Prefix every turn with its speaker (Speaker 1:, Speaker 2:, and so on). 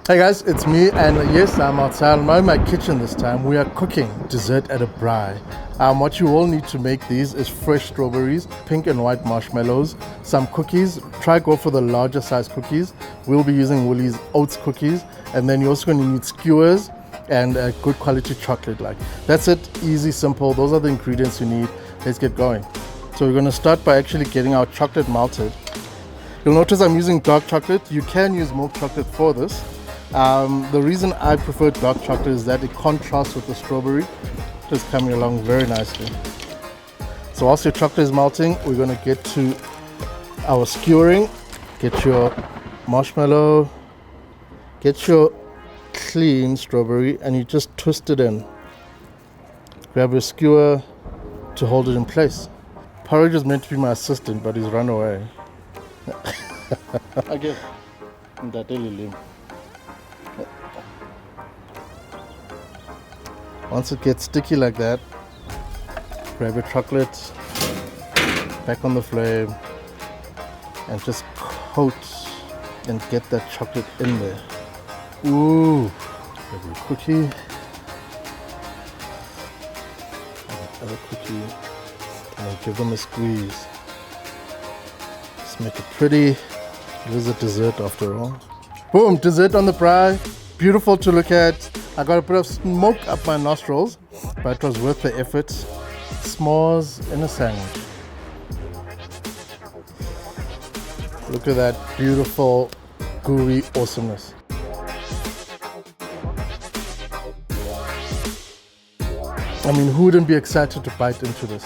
Speaker 1: Hey guys, it's me, and yes, I'm outside. I'm not in my kitchen this time. We are cooking dessert at a braai. What you will need to make these is fresh strawberries, pink and white marshmallows, some cookies. Try go for the larger size cookies. We'll be using Woolies oats cookies, and then you're also going to need skewers and good quality chocolate. Like that's it, easy, simple. Those are the ingredients you need. Let's get going. So we're going to start by actually getting our chocolate melted. You'll notice I'm using dark chocolate. You can use milk chocolate for this. The reason I prefer dark chocolate is that it contrasts with the strawberry. Just coming along very nicely. So whilst your chocolate is melting, we're going to get to our skewering. Get your marshmallow, get your clean strawberry, and you just twist it in. Grab your skewer to hold it in place. Porridge is meant to be my assistant, but he's run away. Again, that really. Once it gets sticky like that, grab your chocolate, back on the flame, and just coat and get that chocolate in there. Ooh, grab your cookie, another cookie, and give them a squeeze. Just make it pretty. It is a dessert after all. Boom, dessert on the braai. Beautiful to look at. I got a bit of smoke up my nostrils, but it was worth the effort. S'mores in a sandwich. Look at that beautiful, gooey awesomeness. I mean, who wouldn't be excited to bite into this?